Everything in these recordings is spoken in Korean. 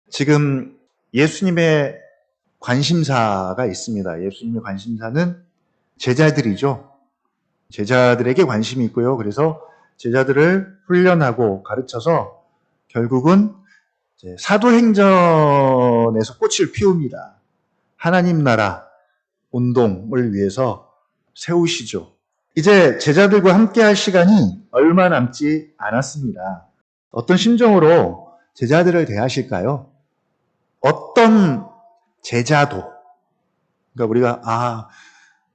지금 예수님의 관심사가 있습니다. 예수님의 관심사는 제자들이죠. 제자들에게 관심이 있고요. 그래서 제자들을 훈련하고 가르쳐서 결국은 사도행전에서 꽃을 피웁니다. 하나님 나라 운동을 위해서 세우시죠. 이제 제자들과 함께 할 시간이 얼마 남지 않았습니다. 어떤 심정으로 제자들을 대하실까요? 어떤 제자도, 그러니까 우리가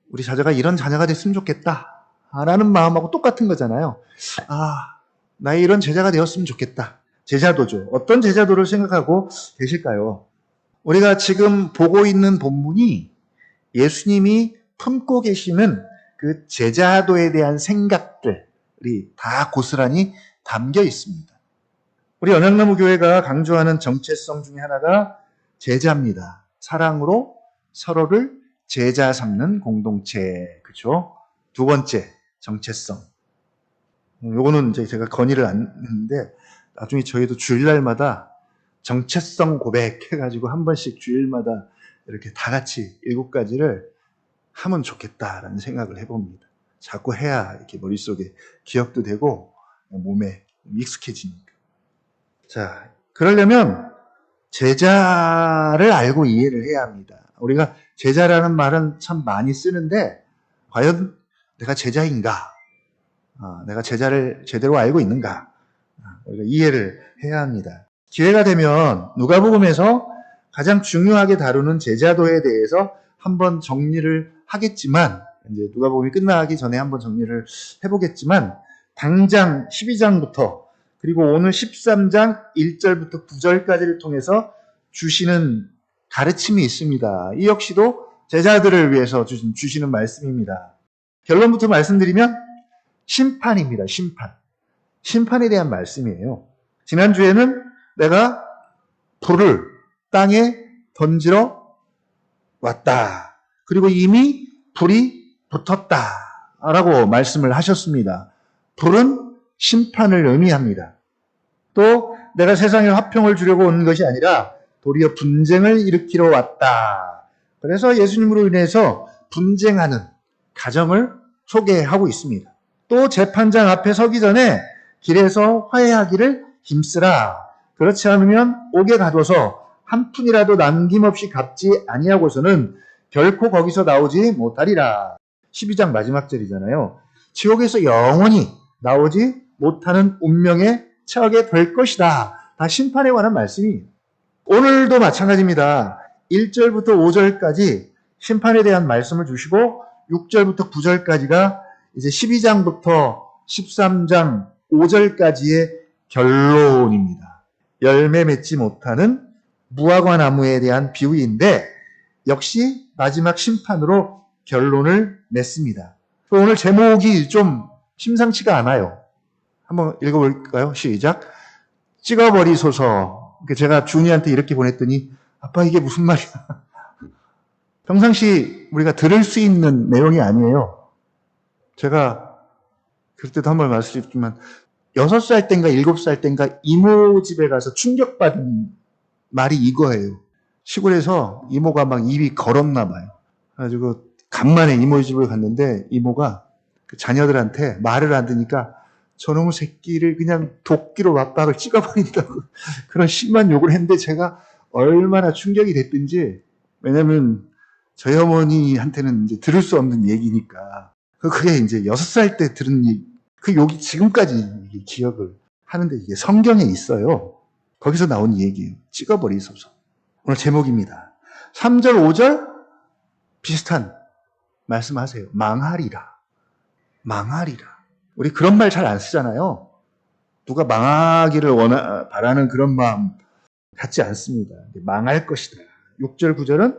우리 자녀가 이런 자녀가 됐으면 좋겠다 라는 마음하고 똑같은 거잖아요. 나의 이런 제자가 되었으면 좋겠다. 제자도죠. 어떤 제자도를 생각하고 계실까요? 우리가 지금 보고 있는 본문이 예수님이 품고 계시는 그 제자도에 대한 생각들이 다 고스란히 담겨 있습니다. 우리 언약나무교회가 강조하는 정체성 중에 하나가 제자입니다. 사랑으로 서로를 제자 삼는 공동체, 그죠? 두 번째, 정체성. 요거는 이제 제가 건의를 안 했는데, 나중에 저희도 주일날마다 정체성 고백해가지고 한 번씩 주일마다 이렇게 다 같이 7가지를 하면 좋겠다라는 생각을 해봅니다. 자꾸 해야 이렇게 머릿속에 기억도 되고 몸에 익숙해지니까. 자, 그러려면 제자를 알고 이해를 해야 합니다. 우리가 제자라는 말은 참 많이 쓰는데 과연 내가 제자인가? 내가 제자를 제대로 알고 있는가? 우리가 이해를 해야 합니다. 기회가 되면 누가복음에서 가장 중요하게 다루는 제자도에 대해서 한번 정리를 하겠지만, 이제 누가복음이 끝나기 전에 한번 정리를 해보겠지만, 당장 12장부터 그리고 오늘 13장 1절부터 9절까지를 통해서 주시는 가르침이 있습니다. 이 역시도 제자들을 위해서 주시는 말씀입니다. 결론부터 말씀드리면 심판입니다. 심판에 대한 말씀이에요. 지난주에는 내가 불을 땅에 던지러 왔다. 그리고 이미 불이 붙었다라고 말씀을 하셨습니다. 불은 심판을 의미합니다. 또 내가 세상에 화평을 주려고 온 것이 아니라 도리어 분쟁을 일으키러 왔다. 그래서 예수님으로 인해서 분쟁하는 가정을 소개하고 있습니다. 또 재판장 앞에 서기 전에 길에서 화해하기를 힘쓰라. 그렇지 않으면 옥에 가둬서 한 푼이라도 남김없이 갚지 아니하고서는 결코 거기서 나오지 못하리라. 12장 마지막 절이잖아요. 지옥에서 영원히 나오지 못하는 운명에 처하게 될 것이다. 다 심판에 관한 말씀이에요. 오늘도 마찬가지입니다. 1절부터 5절까지 심판에 대한 말씀을 주시고 6절부터 9절까지가 이제 12장부터 13장 5절까지의 결론입니다. 열매 맺지 못하는 무화과 나무에 대한 비유인데 역시 마지막 심판으로 결론을 냈습니다. 오늘 제목이 좀 심상치가 않아요. 한번 읽어볼까요? 시작. 찍어버리소서. 제가 준이한테 이렇게 보냈더니 아빠 이게 무슨 말이야. 평상시 우리가 들을 수 있는 내용이 아니에요. 제가 그때도 한번 말씀드렸지만 6살 땐가 7살 땐가 이모 집에 가서 충격받은 말이 이거예요. 시골에서 이모가 막 입이 걸었나 봐요. 그래가지고 간만에 이모 집을 갔는데 이모가 그 자녀들한테 말을 안 듣니까 저놈의 새끼를 그냥 도끼로 맞박을 찍어버린다고 그런 심한 욕을 했는데 제가 얼마나 충격이 됐든지, 왜냐면 저희 어머니한테는 이제 들을 수 없는 얘기니까 그게 이제 6살 때 들은 그 욕이 지금까지 기억을 하는데 이게 성경에 있어요. 거기서 나온 얘기예요. 찍어버리소서. 오늘 제목입니다. 3절, 5절 비슷한 말씀하세요. 망하리라. 우리 그런 말 잘 안 쓰잖아요. 누가 망하기를 바라는 그런 마음 갖지 않습니다. 망할 것이다. 6절, 9절은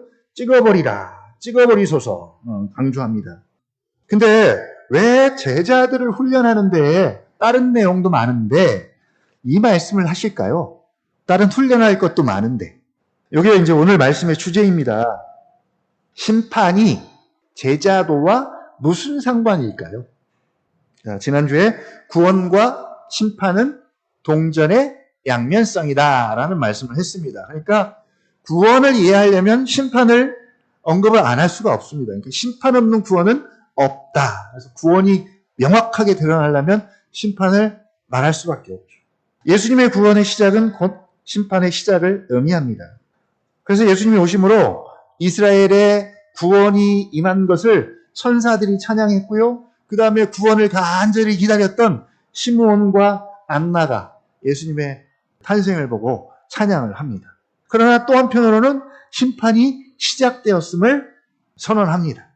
찍어버리소서 강조합니다. 근데 왜 제자들을 훈련하는데 다른 내용도 많은데 이 말씀을 하실까요? 다른 훈련할 것도 많은데. 이게 이제 오늘 말씀의 주제입니다. 심판이 제자도와 무슨 상관일까요? 자, 지난주에 구원과 심판은 동전의 양면성이다라는 말씀을 했습니다. 그러니까 구원을 이해하려면 심판을 언급을 안 할 수가 없습니다. 그러니까 심판 없는 구원은 없다. 그래서 구원이 명확하게 드러나려면 심판을 말할 수밖에 없죠. 예수님의 구원의 시작은 곧 심판의 시작을 의미합니다. 그래서 예수님이 오심으로 이스라엘의 구원이 임한 것을 천사들이 찬양했고요. 그 다음에 구원을 간절히 기다렸던 시므온과 안나가 예수님의 탄생을 보고 찬양을 합니다. 그러나 또 한편으로는 심판이 시작되었음을 선언합니다.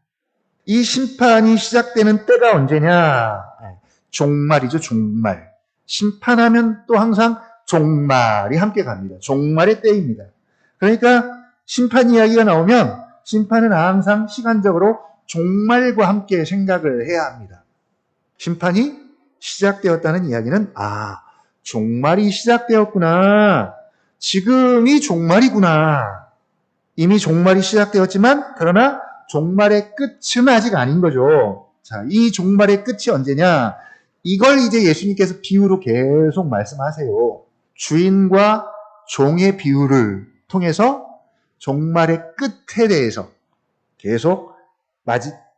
이 심판이 시작되는 때가 언제냐? 종말이죠, 종말. 심판하면 또 항상 종말이 함께 갑니다. 종말의 때입니다. 그러니까 심판 이야기가 나오면 심판은 항상 시간적으로 종말과 함께 생각을 해야 합니다. 심판이 시작되었다는 이야기는 종말이 시작되었구나. 지금이 종말이구나. 이미 종말이 시작되었지만 그러나 종말의 끝은 아직 아닌 거죠. 자, 이 종말의 끝이 언제냐? 이걸 이제 예수님께서 비유로 계속 말씀하세요. 주인과 종의 비유를 통해서 종말의 끝에 대해서 계속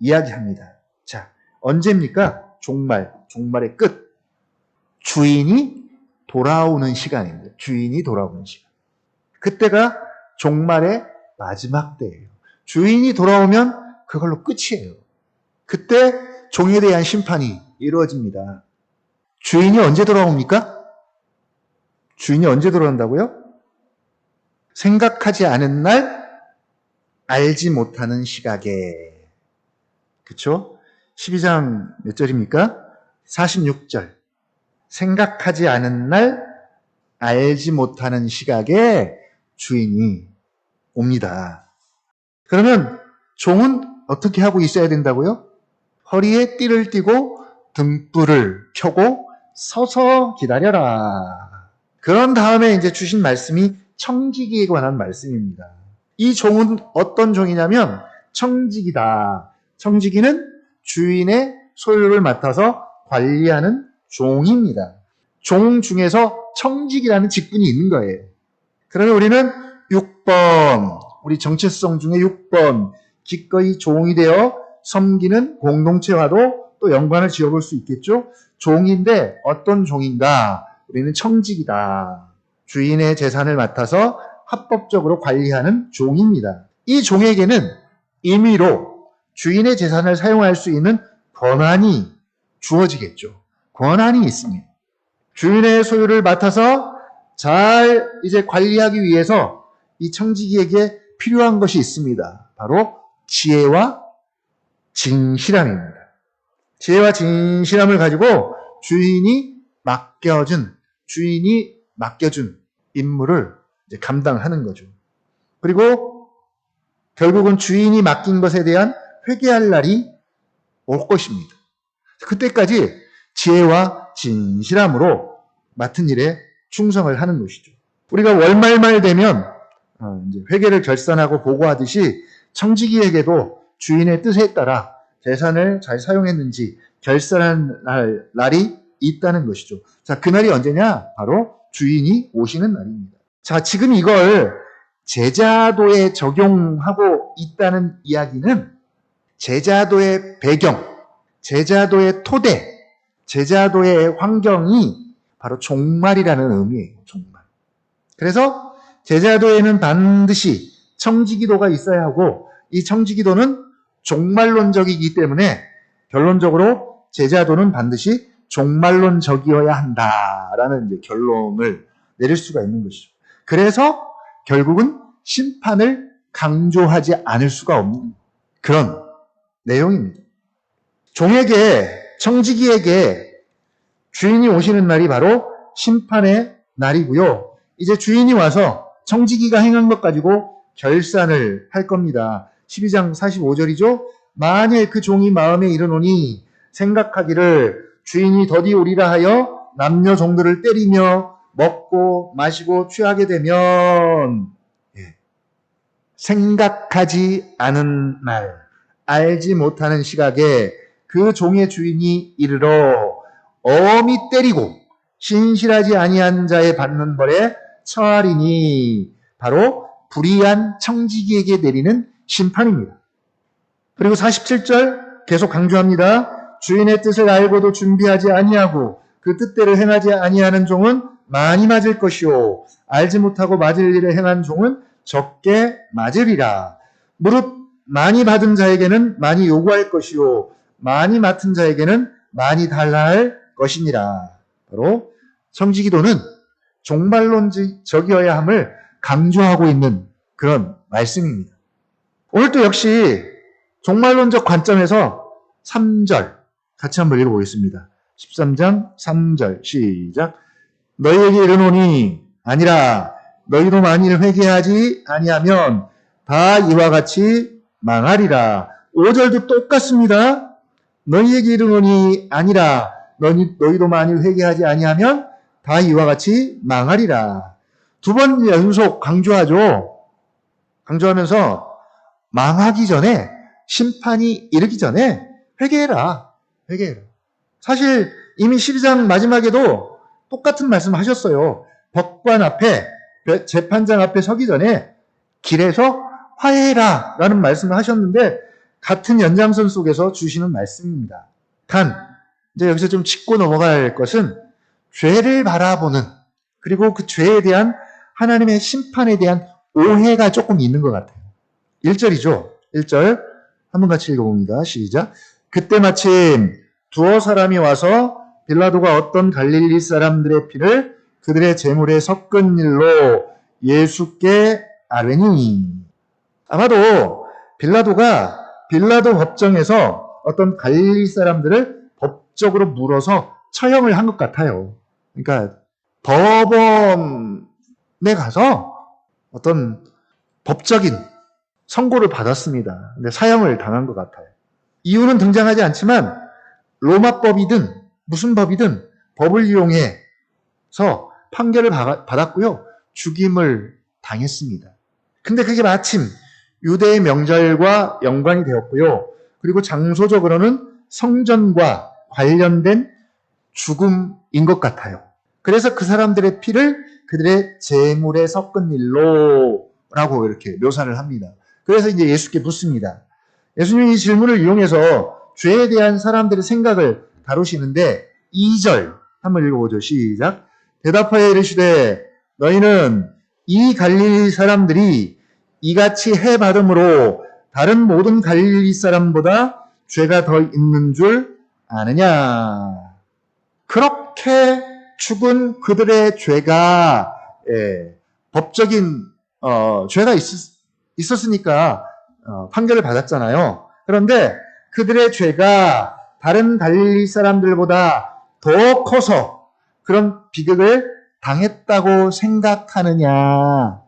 이야기합니다. 자, 언제입니까? 종말의 끝. 주인이 돌아오는 시간입니다. 주인이 돌아오는 시간. 그때가 종말의 마지막 때예요. 주인이 돌아오면 그걸로 끝이에요. 그때 종에 대한 심판이 이루어집니다. 주인이 언제 돌아옵니까? 주인이 언제 돌아온다고요? 생각하지 않은 날, 알지 못하는 시각에. 그쵸? 12장 몇 절입니까? 46절. 생각하지 않은 날, 알지 못하는 시각에 주인이 옵니다. 그러면 종은 어떻게 하고 있어야 된다고요? 허리에 띠를 띠고 등불을 켜고 서서 기다려라. 그런 다음에 이제 주신 말씀이 청지기에 관한 말씀입니다. 이 종은 어떤 종이냐면 청지기다. 청지기는 주인의 소유를 맡아서 관리하는 종입니다. 종 중에서 청지기라는 직분이 있는 거예요. 그러면 우리는 6번, 우리 정체성 중에 6번, 기꺼이 종이 되어 섬기는 공동체와도 또 연관을 지어볼 수 있겠죠. 종인데 어떤 종인가? 우리는 청지기다. 주인의 재산을 맡아서 합법적으로 관리하는 종입니다. 이 종에게는 임의로 주인의 재산을 사용할 수 있는 권한이 주어지겠죠. 권한이 있습니다. 주인의 소유를 맡아서 잘 이제 관리하기 위해서 이 청지기에게 필요한 것이 있습니다. 바로 지혜와 진실함입니다. 지혜와 진실함을 가지고 주인이 맡겨준 임무를 이제 감당하는 거죠. 그리고 결국은 주인이 맡긴 것에 대한 회개할 날이 올 것입니다. 그때까지 지혜와 진실함으로 맡은 일에 충성을 하는 것이죠. 우리가 월말말 되면 이제 회계를 결산하고 보고하듯이 청지기에게도 주인의 뜻에 따라 재산을 잘 사용했는지 결산하는 날이 있다는 것이죠. 자, 그날이 언제냐? 바로 주인이 오시는 날입니다. 자, 지금 이걸 제자도에 적용하고 있다는 이야기는 제자도의 배경, 제자도의 토대, 제자도의 환경이 바로 종말이라는 의미예요. 종말. 그래서 제자도에는 반드시 청지기도가 있어야 하고 이 청지기도는 종말론적이기 때문에 결론적으로 제자도는 반드시 종말론적이어야 한다라는 이제 결론을 내릴 수가 있는 것이죠. 그래서 결국은 심판을 강조하지 않을 수가 없는 그런 내용입니다. 청지기에게 주인이 오시는 날이 바로 심판의 날이고요. 이제 주인이 와서 청지기가 행한 것 가지고 결산을 할 겁니다. 12장 45절이죠. 만일 그 종이 마음에 이르노니 생각하기를 주인이 더디 오리라 하여 남녀 종들을 때리며 먹고 마시고 취하게 되면 생각하지 않은 날, 알지 못하는 시각에 그 종의 주인이 이르러 엄히 때리고 신실하지 아니한 자의 받는 벌에 처하리니 바로 불의한 청지기에게 내리는 심판입니다. 그리고 47절 계속 강조합니다. 주인의 뜻을 알고도 준비하지 아니하고 그 뜻대로 행하지 아니하는 종은 많이 맞을 것이요 알지 못하고 맞을 일을 행한 종은 적게 맞으리라. 무릇 많이 받은 자에게는 많이 요구할 것이요 많이 맡은 자에게는 많이 달라 할 것이니라. 바로 청지기도는 종말론적이어야 함을 강조하고 있는 그런 말씀입니다. 오늘 또 역시 종말론적 관점에서 3절 같이 한번 읽어보겠습니다. 13장 3절 시작. 너희에게 이르노니 아니라 너희도 만일 회개하지 아니하면 다 이와 같이 망하리라. 5절도 똑같습니다. 너희에게 이르노니 아니라 너희도 만일 회개하지 아니하면 다 이와 같이 망하리라. 두 번 연속 강조하죠. 강조하면서 망하기 전에 심판이 이르기 전에 회개해라. 회개해라. 사실 이미 12장 마지막에도 똑같은 말씀을 하셨어요. 법관 앞에 재판장 앞에 서기 전에 길에서 화해해라 라는 말씀을 하셨는데 같은 연장선 속에서 주시는 말씀입니다. 단 이제 여기서 좀 짚고 넘어갈 것은 죄를 바라보는 그리고 그 죄에 대한 하나님의 심판에 대한 오해가 조금 있는 것 같아요. 1절이죠. 1절 한번 같이 읽어봅니다. 시작. 그때 마침 두어 사람이 와서 빌라도가 어떤 갈릴리 사람들의 피를 그들의 제물에 섞은 일로 예수께 아뢰니. 아마도 빌라도가 빌라도 법정에서 어떤 갈릴리 사람들을 법적으로 물어서 처형을 한 것 같아요. 그러니까 법원에 가서 어떤 법적인 선고를 받았습니다. 근데 사형을 당한 것 같아요. 이유는 등장하지 않지만 로마법이든 무슨 법이든 법을 이용해서 판결을 받았고요. 죽임을 당했습니다. 근데 그게 마침 유대의 명절과 연관이 되었고요. 그리고 장소적으로는 성전과 관련된 죽음인 것 같아요. 그래서 그 사람들의 피를 그들의 제물에 섞은 일로 라고 이렇게 묘사를 합니다. 그래서 이제 예수께 묻습니다. 예수님이 이 질문을 이용해서 죄에 대한 사람들의 생각을 다루시는데 2절 한번 읽어보죠. 시작. 대답하여 이르시되 너희는 이 갈릴리 사람들이 이같이 해받음으로 다른 모든 갈릴리 사람보다 죄가 더 있는 줄 아느냐. 그렇게 죽은 그들의 죄가 법적인 죄가 있었으니까 판결을 받았잖아요. 그런데 그들의 죄가 다른 갈릴리 사람들보다 더 커서 그런 비극을 당했다고 생각하느냐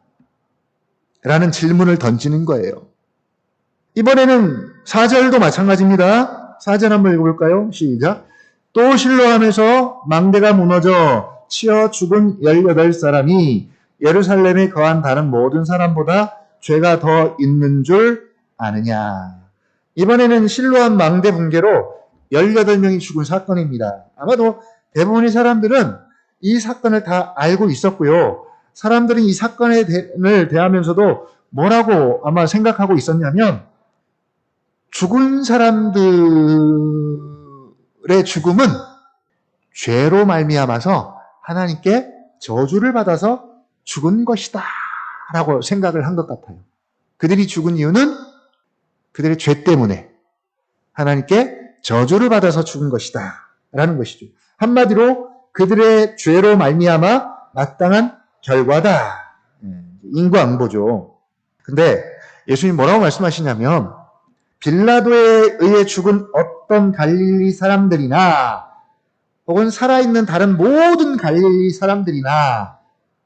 라는 질문을 던지는 거예요. 이번에는 4절도 마찬가지입니다. 4절 한번 읽어볼까요? 시작. 또 실로암에서 망대가 무너져 치어 죽은 18사람이 예루살렘에 거한 다른 모든 사람보다 죄가 더 있는 줄 아느냐. 이번에는 실로암 망대 붕괴로 18명이 죽은 사건입니다. 아마도 대부분의 사람들은 이 사건을 다 알고 있었고요. 사람들은 이 사건을 대하면서도 뭐라고 아마 생각하고 있었냐면 죽은 사람들의 죽음은 죄로 말미암아서 하나님께 저주를 받아서 죽은 것이다 라고 생각을 한 것 같아요. 그들이 죽은 이유는 그들의 죄 때문에 하나님께 저주를 받아서 죽은 것이다 라는 것이죠. 한마디로 그들의 죄로 말미암아 마땅한 결과다. 인과응보죠. 근데 예수님 뭐라고 말씀하시냐면 빌라도에 의해 죽은 어떤 갈릴리 사람들이나 혹은 살아있는 다른 모든 갈릴리 사람들이나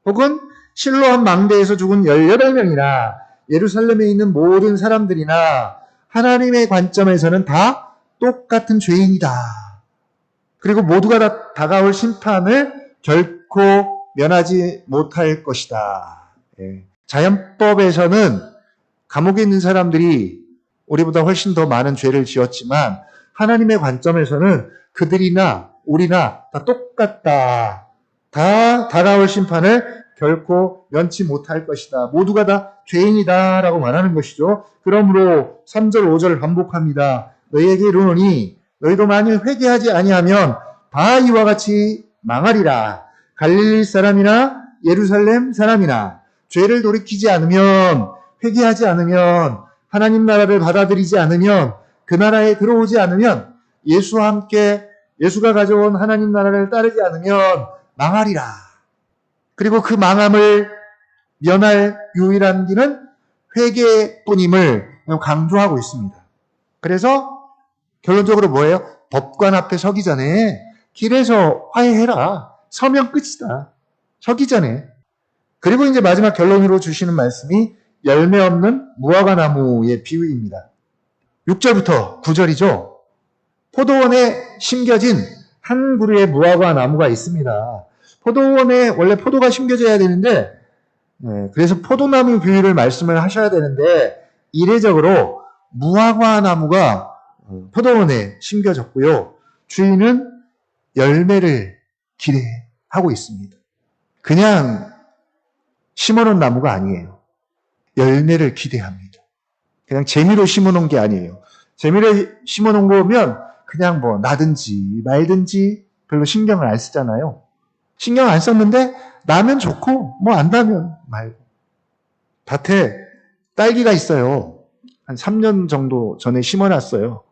혹은 실로암 망대에서 죽은 18명이나 예루살렘에 있는 모든 사람들이나 하나님의 관점에서는 다 똑같은 죄인이다. 그리고 모두가 다 다가올 심판을 결코 면하지 못할 것이다. 자연법에서는 감옥에 있는 사람들이 우리보다 훨씬 더 많은 죄를 지었지만 하나님의 관점에서는 그들이나 우리나 다 똑같다. 다 다가올 심판을 결코 면치 못할 것이다. 모두가 다 죄인이다 라고 말하는 것이죠. 그러므로 3절 5절을 반복합니다. 너희에게 이르노니 너희도 만일 회개하지 아니하면 다 이와 같이 망하리라. 갈릴리 사람이나 예루살렘 사람이나 죄를 돌이키지 않으면, 회개하지 않으면, 하나님 나라를 받아들이지 않으면, 그 나라에 들어오지 않으면, 예수와 함께 예수가 가져온 하나님 나라를 따르지 않으면 망하리라. 그리고 그 망함을 면할 유일한 길은 회개뿐임을 강조하고 있습니다. 그래서 결론적으로 뭐예요? 법관 앞에 서기 전에 길에서 화해해라. 서면 끝이다. 서기 전에. 그리고 이제 마지막 결론으로 주시는 말씀이 열매 없는 무화과 나무의 비유입니다. 6절부터 9절이죠. 포도원에 심겨진 한 그루의 무화과 나무가 있습니다. 포도원에 원래 포도가 심겨져야 되는데, 그래서 포도나무 비유를 말씀을 하셔야 되는데, 이례적으로 무화과 나무가 포도원에 심겨졌고요. 주인은 열매를 기대하고 있습니다. 그냥 심어놓은 나무가 아니에요. 열매를 기대합니다. 그냥 재미로 심어놓은 게 아니에요. 재미로 심어놓은 거면 그냥 뭐 나든지 말든지 별로 신경을 안 쓰잖아요. 신경 안 썼는데 나면 좋고 뭐 안 나면 말고. 밭에 딸기가 있어요. 한 3년 정도 전에 심어놨어요.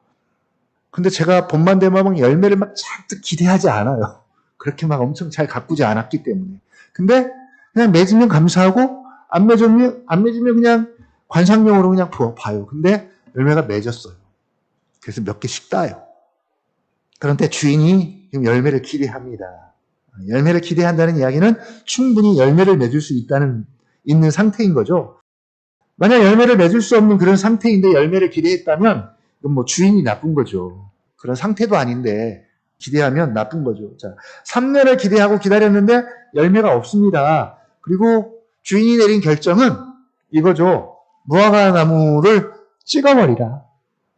근데 제가 봄만 되면 막 열매를 막 잔뜩 기대하지 않아요. 그렇게 막 엄청 잘 가꾸지 않았기 때문에. 근데 그냥 맺으면 감사하고 안 맺으면 그냥 관상용으로 그냥 봐요. 근데 열매가 맺었어요. 그래서 몇 개씩 따요. 그런데 주인이 지금 열매를 기대합니다. 열매를 기대한다는 이야기는 충분히 열매를 맺을 수 있는 상태인 거죠. 만약 열매를 맺을 수 없는 그런 상태인데 열매를 기대했다면 이건 뭐 주인이 나쁜 거죠. 그런 상태도 아닌데 기대하면 나쁜 거죠. 자, 3년을 기대하고 기다렸는데 열매가 없습니다. 그리고 주인이 내린 결정은 이거죠. 무화과 나무를 찍어버리라.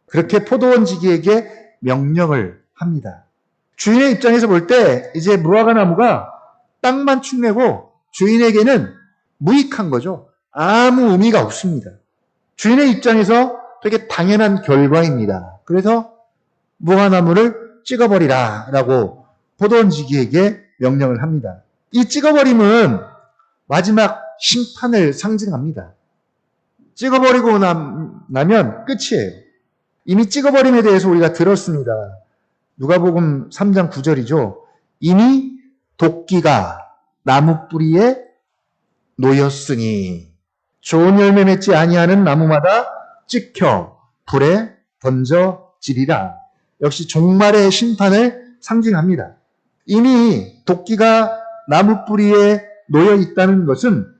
그렇게 포도원지기에게 명령을 합니다. 주인의 입장에서 볼 때 이제 무화과 나무가 땅만 축내고 주인에게는 무익한 거죠. 아무 의미가 없습니다. 주인의 입장에서 되게 당연한 결과입니다. 그래서 무화과나무를 찍어버리라 라고 포도원지기에게 명령을 합니다. 이 찍어버림은 마지막 심판을 상징합니다. 찍어버리고 나면 끝이에요. 이미 찍어버림에 대해서 우리가 들었습니다. 누가복음 3장 9절이죠. 이미 도끼가 나무 뿌리에 놓였으니 좋은 열매 맺지 아니하는 나무마다 찍혀 불에 던져지리라. 역시 종말의 심판을 상징합니다. 이미 도끼가 나무 뿌리에 놓여 있다는 것은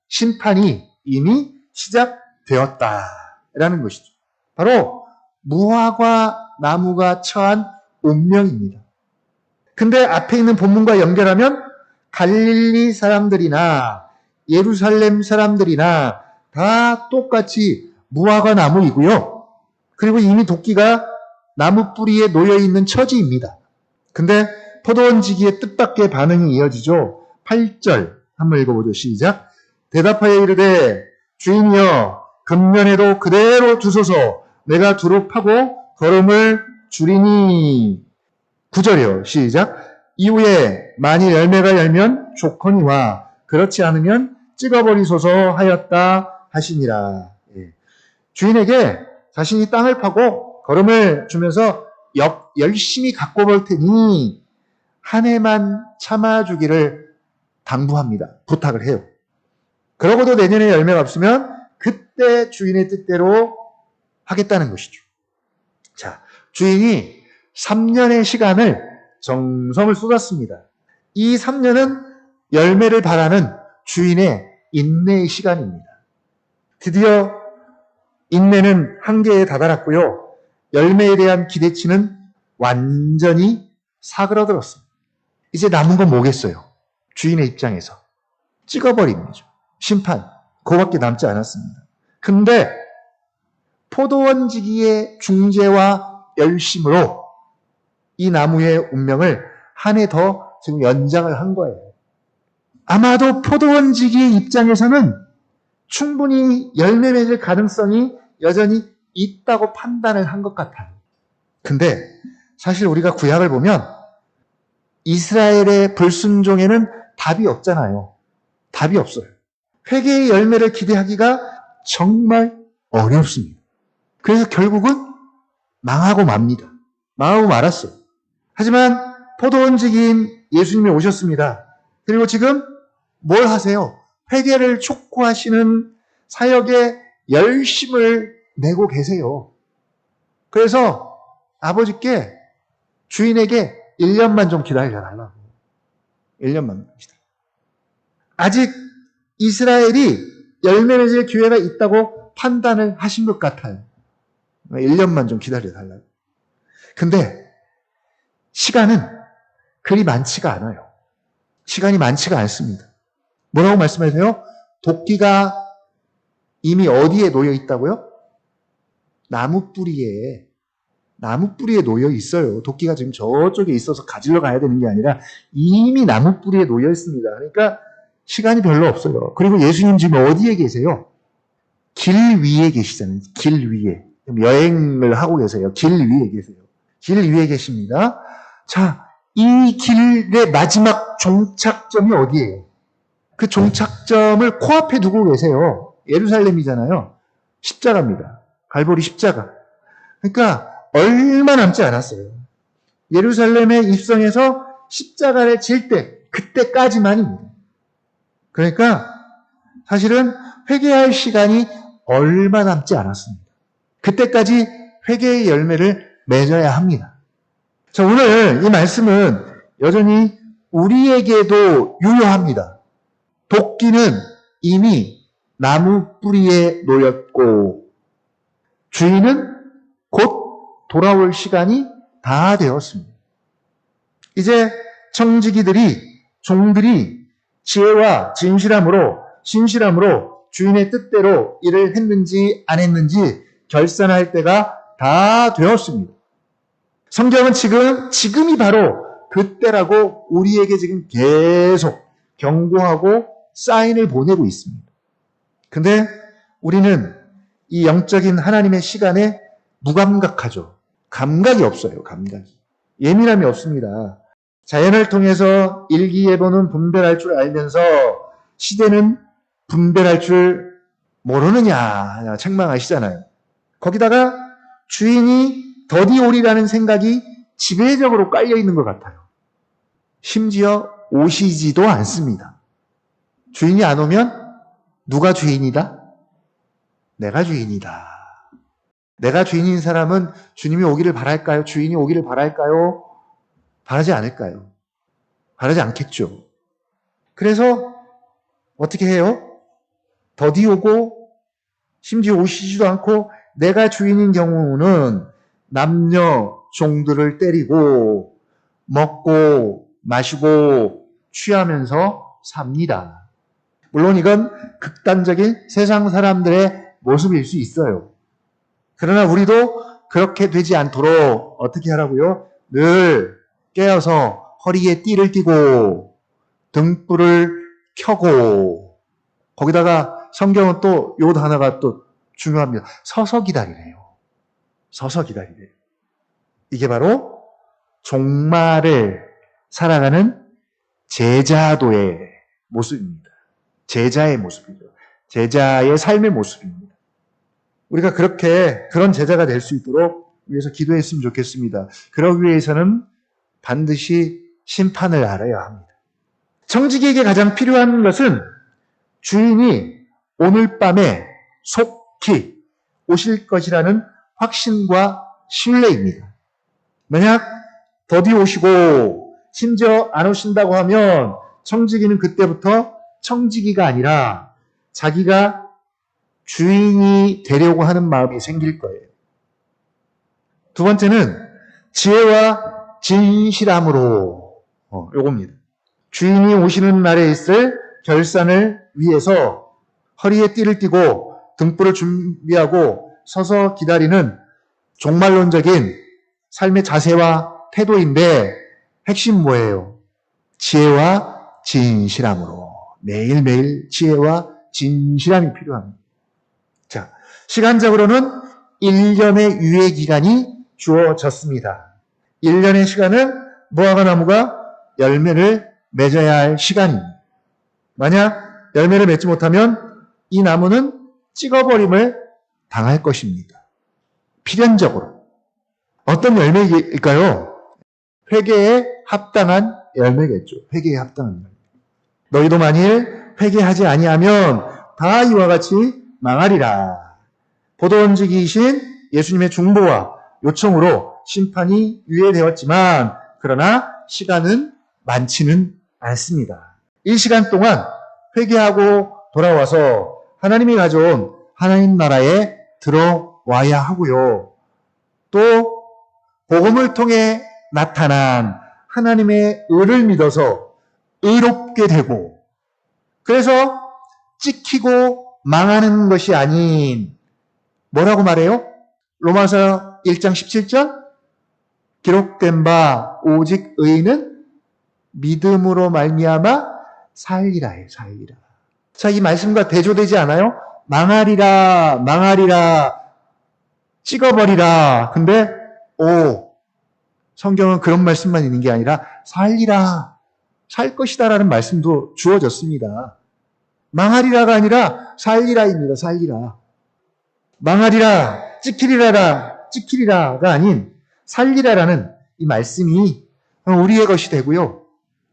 심판이 이미 시작되었다라는 것이죠. 바로 무화과 나무가 처한 운명입니다. 근데 앞에 있는 본문과 연결하면 갈릴리 사람들이나 예루살렘 사람들이나 다 똑같이 무화과 나무이고요. 그리고 이미 도끼가 나무 뿌리에 놓여 있는 처지입니다. 근데 포도원지기의 뜻밖의 반응이 이어지죠. 8절 한번 읽어보죠. 시작. 대답하여 이르되 주인이여 금년에도 그대로 두소서 내가 두루 파고 거름을 줄이니. 9절이요. 시작. 이후에 만일 열매가 열면 좋거니와 그렇지 않으면 찍어버리소서 하였다 하시니라. 주인에게 자신이 땅을 파고 거름을 주면서 열심히 갖고 볼 테니 한 해만 참아주기를 당부합니다. 부탁을 해요. 그러고도 내년에 열매가 없으면 그때 주인의 뜻대로 하겠다는 것이죠. 자, 주인이 3년의 시간을 정성을 쏟았습니다. 이 3년은 열매를 바라는 주인의 인내의 시간입니다. 드디어 인내는 한계에 다다랐고요. 열매에 대한 기대치는 완전히 사그러들었습니다. 이제 남은 건 뭐겠어요? 주인의 입장에서 찍어버리는 거죠. 심판, 그거밖에 남지 않았습니다. 근데 포도원지기의 중재와 열심으로 이 나무의 운명을 한 해 더 지금 연장을 한 거예요. 아마도 포도원지기의 입장에서는 충분히 열매 맺을 가능성이 여전히 있다고 판단을 한 것 같아요. 근데 사실 우리가 구약을 보면 이스라엘의 불순종에는 답이 없잖아요. 답이 없어요. 회개의 열매를 기대하기가 정말 어렵습니다. 그래서 결국은 망하고 맙니다. 망하고 말았어요. 하지만 포도원지기인 예수님이 오셨습니다. 그리고 지금 뭘 하세요? 회개를 촉구하시는 사역에 열심을 내고 계세요. 그래서 아버지께 주인에게 1년만 좀 기다려달라고. 1년만 기다려. 아직 이스라엘이 열매 맺을 기회가 있다고 판단을 하신 것 같아요. 1년만 좀 기다려달라고. 근데 시간은 그리 많지가 않아요. 시간이 많지가 않습니다. 뭐라고 말씀하세요? 도끼가 이미 어디에 놓여 있다고요? 나무 뿌리에 놓여 있어요. 도끼가 지금 저쪽에 있어서 가지러 가야 되는 게 아니라 이미 나무 뿌리에 놓여 있습니다. 그러니까 시간이 별로 없어요. 그리고 예수님 지금 어디에 계세요? 길 위에 계시잖아요. 길 위에. 여행을 하고 계세요. 길 위에 계세요. 길 위에 계십니다. 자, 이 길의 마지막 종착점이 어디예요? 그 종착점을 코앞에 두고 계세요. 예루살렘이잖아요. 십자가입니다. 갈보리 십자가. 그러니까 얼마 남지 않았어요. 예루살렘에 입성해서 십자가를 질 때, 그때까지만입니다. 그러니까 사실은 회개할 시간이 얼마 남지 않았습니다. 그때까지 회개의 열매를 맺어야 합니다. 자, 오늘 이 말씀은 여전히 우리에게도 유효합니다. 도끼는 이미 나무 뿌리에 놓였고 주인은 곧 돌아올 시간이 다 되었습니다. 이제 종들이 지혜와 신실함으로 주인의 뜻대로 일을 했는지 안 했는지 결산할 때가 다 되었습니다. 성경은 지금이 바로 그때라고 우리에게 지금 계속 경고하고 사인을 보내고 있습니다. 근데 우리는 이 영적인 하나님의 시간에 무감각하죠. 감각이 없어요. 감각이. 예민함이 없습니다. 자연을 통해서 일기예보는 분별할 줄 알면서 시대는 분별할 줄 모르느냐 책망하시잖아요. 거기다가 주인이 더디 오리라는 생각이 지배적으로 깔려 있는 것 같아요. 심지어 오시지도 않습니다. 주인이 안 오면 누가 주인이다? 내가 주인이다. 내가 주인인 사람은 주님이 오기를 바랄까요? 주인이 오기를 바랄까요? 바라지 않을까요? 바라지 않겠죠. 그래서 어떻게 해요? 더디 오고 심지어 오시지도 않고 내가 주인인 경우는 남녀 종들을 때리고 먹고 마시고 취하면서 삽니다. 물론 이건 극단적인 세상 사람들의 모습일 수 있어요. 그러나 우리도 그렇게 되지 않도록 어떻게 하라고요? 늘 깨어서 허리에 띠를 띠고 등불을 켜고 거기다가 성경은 또 요 단어가 또 중요합니다. 서서 기다리래요. 서서 기다리래요. 이게 바로 종말을 살아가는 제자도의 모습입니다. 제자의 모습이죠. 제자의 삶의 모습입니다. 우리가 그런 제자가 될 수 있도록 위해서 기도했으면 좋겠습니다. 그러기 위해서는 반드시 심판을 알아야 합니다. 청지기에게 가장 필요한 것은 주인이 오늘 밤에 속히 오실 것이라는 확신과 신뢰입니다. 만약 더디 오시고 심지어 안 오신다고 하면 청지기는 그때부터 청지기가 아니라 자기가 주인이 되려고 하는 마음이 생길 거예요. 두 번째는 지혜와 진실함으로 요겁니다. 주인이 오시는 날에 있을 결산을 위해서 허리에 띠를 띠고 등불을 준비하고 서서 기다리는 종말론적인 삶의 자세와 태도인데 핵심 뭐예요? 지혜와 진실함으로. 매일매일 지혜와 진실함이 필요합니다. 자, 시간적으로는 1년의 유예 기간이 주어졌습니다. 1년의 시간은 무화과 나무가 열매를 맺어야 할 시간입니다. 만약 열매를 맺지 못하면 이 나무는 찍어버림을 당할 것입니다. 필연적으로. 어떤 열매일까요? 회개에 합당한 열매겠죠. 회개에 합당한 열매. 너희도 만일 회개하지 아니하면 다 이와 같이 망하리라. 보도원직이신 예수님의 중보와 요청으로 심판이 유예되었지만 그러나 시간은 많지는 않습니다. 이 시간 동안 회개하고 돌아와서 하나님이 가져온 하나님 나라에 들어와야 하고요. 또 복음을 통해 나타난 하나님의 의를 믿어서 의롭게 되고 그래서 찍히고 망하는 것이 아닌 뭐라고 말해요? 로마서 1장 17절 기록된 바 오직 의인은 믿음으로 말미암아 살리라예요. 살리라. 자, 이 말씀과 대조되지 않아요? 망하리라, 망하리라, 찍어버리라. 근데 성경은 그런 말씀만 있는 게 아니라 살리라, 살 것이다라는 말씀도 주어졌습니다. 망하리라가 아니라 살리라입니다. 살리라. 망하리라, 찍히리라가 아닌 살리라라는 이 말씀이 우리의 것이 되고요.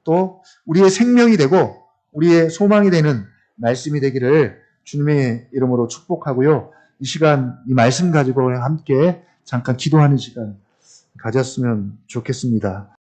또 우리의 생명이 되고 우리의 소망이 되는 말씀이 되기를 주님의 이름으로 축복하고요. 이 시간 이 말씀 가지고 함께 잠깐 기도하는 시간 가졌으면 좋겠습니다.